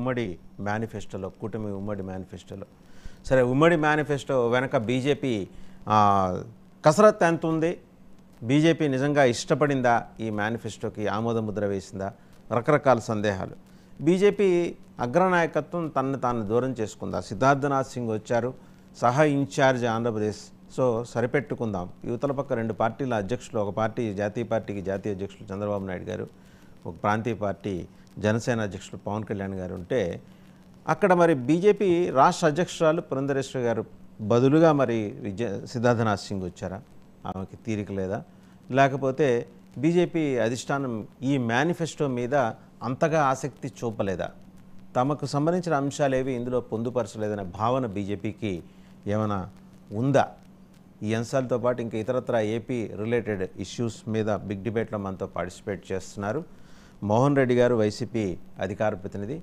ఉమ్మడి మేనిఫెస్టోలో కూటమి ఉమ్మడి మేనిఫెస్టోలో సరే ఉమ్మడి మేనిఫెస్టో వెనక బీజేపీ కసరత్తు ఎంత ఉంది? బీజేపీ నిజంగా ఇష్టపడిందా? ఈ మేనిఫెస్టోకి ఆమోద ముద్ర వేసిందా? రకరకాల సందేహాలు. బీజేపీ అగ్రనాయకత్వం తనను తాను దూరం చేసుకుందా? సిద్ధార్థనాథ్ సింగ్ వచ్చారు, సహా ఇన్ఛార్జ్ ఆంధ్రప్రదేశ్. సో సరిపెట్టుకుందాం. యువతల పక్క రెండు పార్టీల అధ్యక్షులు, ఒక పార్టీ జాతీయ పార్టీకి జాతీయ అధ్యక్షులు చంద్రబాబు నాయుడు గారు, ఒక ప్రాంతీయ పార్టీ జనసేన అధ్యక్షులు పవన్ కళ్యాణ్ గారు ఉంటే, అక్కడ మరి బీజేపీ రాష్ట్ర అధ్యక్షురాలు పురంధరేశ్వరి గారు బదులుగా మరి సిద్ధార్థనాథ్ సింగ్ వచ్చారా? ఆమెకి తీరిక లేదా? లేకపోతే బీజేపీ అధిష్టానం ఈ మేనిఫెస్టో మీద అంతగా ఆసక్తి చూపలేదా? తమకు సంబంధించిన అంశాలేవి ఇందులో పొందుపరచలేదనే భావన బీజేపీకి ఏమైనా ఉందా? ఈ అంశాలతో పాటు ఇంకా ఇతరత్ర ఏపీ రిలేటెడ్ ఇష్యూస్ మీద బిగ్ డిబేట్లో మనతో పార్టిసిపేట్ చేస్తున్నారు మోహన్ రెడ్డి గారు, వైసీపీ అధికార ప్రతినిధి.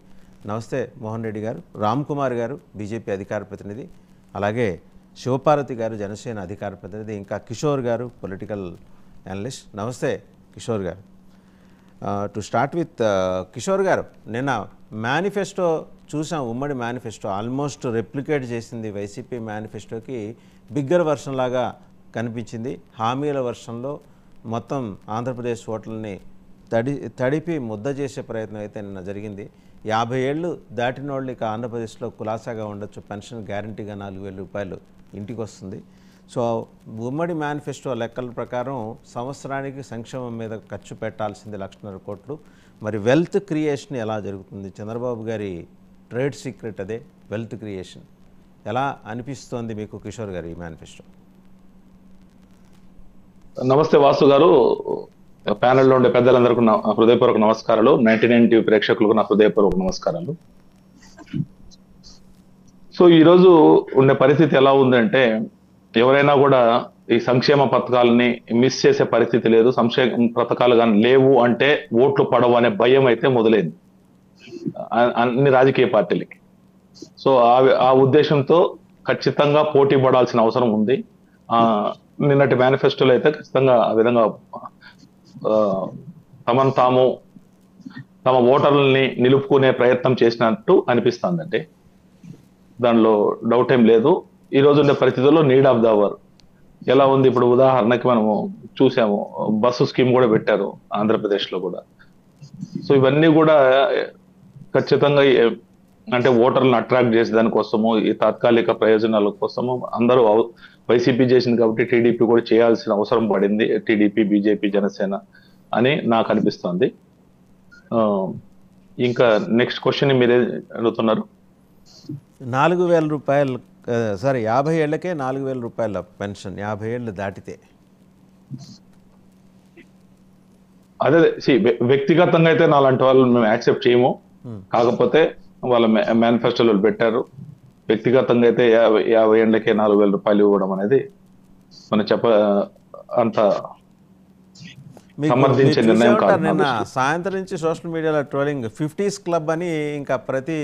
నమస్తే మోహన్ రెడ్డి గారు. రామ్ కుమార్ గారు, బీజేపీ అధికార ప్రతినిధి. అలాగే శివపార్వతి గారు, జనసేన అధికార ప్రతినిధి. ఇంకా కిషోర్ గారు, పొలిటికల్ అనలిస్ట్. నమస్తే కిషోర్ గారు. టు స్టార్ట్ విత్ కిషోర్ గారు, నిన్న మేనిఫెస్టో చూసాం. ఉమ్మడి మేనిఫెస్టో ఆల్మోస్ట్ రెప్లికేట్ చేసింది వైసీపీ మేనిఫెస్టోకి. బిగ్గర్ వర్షన్ లాగా కనిపించింది. హామీల వర్షన్లో మొత్తం ఆంధ్రప్రదేశ్ ఓట్లని తడిపి ముద్ద చేసే ప్రయత్నం అయితే నిన్న జరిగింది. 50 ఏళ్ళు దాటిన వాళ్ళు ఇక ఆంధ్రప్రదేశ్లో కులాసాగా ఉండొచ్చు. పెన్షన్ గ్యారంటీగా 4,000 రూపాయలు ఇంటికి వస్తుంది. సో ఉమ్మడి మేనిఫెస్టో లెక్కల ప్రకారం సంవత్సరానికి సంక్షేమం మీద ఖర్చు పెట్టాల్సింది 1,50,000 కోట్లు. మరి వెల్త్ క్రియేషన్ ఎలా జరుగుతుంది? చంద్రబాబు గారి ట్రేడ్ సీక్రెట్ అదే, వెల్త్ క్రియేషన్. ఎలా అనిపిస్తోంది మీకు కిషోర్ గారు ఈ మేనిఫెస్టో? నమస్తే వాసు గారు, ప్యానెల్లో ఉండే పెద్దలందరికీ నా హృదయపూర్వక నమస్కారాలు. 99 టీవీ ప్రేక్షకులకు నా హృదయపూర్వక నమస్కారాలు. సో ఈరోజు ఉండే పరిస్థితి ఎలా ఉందంటే, ఎవరైనా కూడా ఈ సంక్షేమ పథకాలని మిస్ చేసే పరిస్థితి లేదు. సంక్షేమ పథకాలు కానీ లేవు అంటే ఓట్లు పడవు అనే భయం అయితే మొదలైంది అన్ని రాజకీయ పార్టీలకి. సో ఆ ఉద్దేశంతో ఖచ్చితంగా పోటీ పడాల్సిన అవసరం ఉంది. నిన్నటి మేనిఫెస్టోలో అయితే ఖచ్చితంగా ఆ విధంగా తమ ఓటర్లని నిలుపుకునే ప్రయత్నం చేసినట్టు అనిపిస్తుందండి. దానిలో డౌట్ ఏం లేదు. ఈ రోజు ఉండే పరిస్థితుల్లో నీడ్ ఆఫ్ ద అవర్ ఎలా ఉంది? ఇప్పుడు ఉదాహరణకి మనము చూసాము, బస్సు స్కీమ్ కూడా పెట్టారు ఆంధ్రప్రదేశ్ లో కూడా. సో ఇవన్నీ కూడా ఖచ్చితంగా అంటే ఓటర్లను అట్రాక్ట్ చేసే దానికోసము, ఈ తాత్కాలిక ప్రయోజనాల కోసము అందరూ వైసీపీ చేసింది కాబట్టి టీడీపీ కూడా చేయాల్సిన అవసరం పడింది. టీడీపీ, బీజేపీ, జనసేన అని నాకు అనిపిస్తుంది. ఇంకా నెక్స్ట్ క్వశ్చన్ మీరే అడుగుతున్నారు. 4,000 రూపాయలు, సరే 50 ఏళ్లకే 4,000 రూపాయల పెన్షన్ 50 ఏళ్ళు దాటితే. అదే వ్యక్తిగతంగా అయితే నాలాంటి వాళ్ళు మేము యాక్సెప్ట్ చేయము. కాకపోతే వాళ్ళ మేనిఫెస్టోలో పెట్టారు. వ్యక్తిగతంగా అయితే 50 ఏళ్ళకే 4,000 రూపాయలు ఇవ్వడం అనేది మనం అంత సమర్థించే నిర్ణయం కాదు. నిన్న సాయంత్రం నుంచి సోషల్ మీడియాలో ట్రోలింగ్ 50s క్లబ్ అని ఇంకా ప్రతి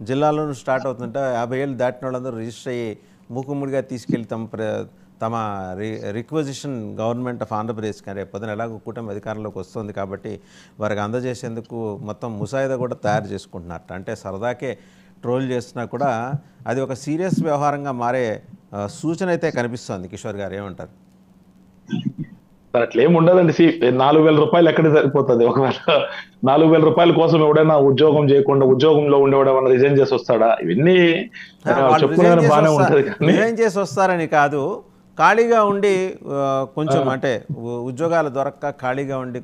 జిల్లాలోనూ స్టార్ట్ అవుతుంటే 50 ఏళ్ళు దాటిన వాళ్ళందరూ రిజిస్టర్ అయ్యి మూకుమ్మడిగా తీసుకెళ్ళి తమ రిక్వజిషన్ గవర్నమెంట్ ఆఫ్ ఆంధ్రప్రదేశ్కి రేపు పొద్దున ఎలాగో కూటమి అధికారంలోకి వస్తుంది కాబట్టి వారికి అందజేసేందుకు మొత్తం ముసాయిదా కూడా తయారు చేసుకుంటున్నారు. అంటే సరదాకే ట్రోల్ చేస్తున్నా కూడా అది ఒక సీరియస్ వ్యవహారంగా మారే సూచన అయితే కనిపిస్తోంది. కిషోర్ గారు ఏమంటారు? అట్లా ఏమి ఉండదండి. 4,000 రూపాయలు ఎక్కడ సరిపోతుంది? ఒకవేళ 4,000 రూపాయల కోసం ఎవడైనా ఉద్యోగం చేయకుండా ఉద్యోగంలో ఉండేవాడు రిజైన్ చేసి వస్తాడా? ఇవన్నీ చెప్పుకునే బాగానే ఉంటుంది. రిజైన్ చేసి వస్తారని కాదు, ఖాళీగా ఉండి కొంచెం అంటే ఉద్యోగాలు దొరక్క ఖాళీగా ఉండి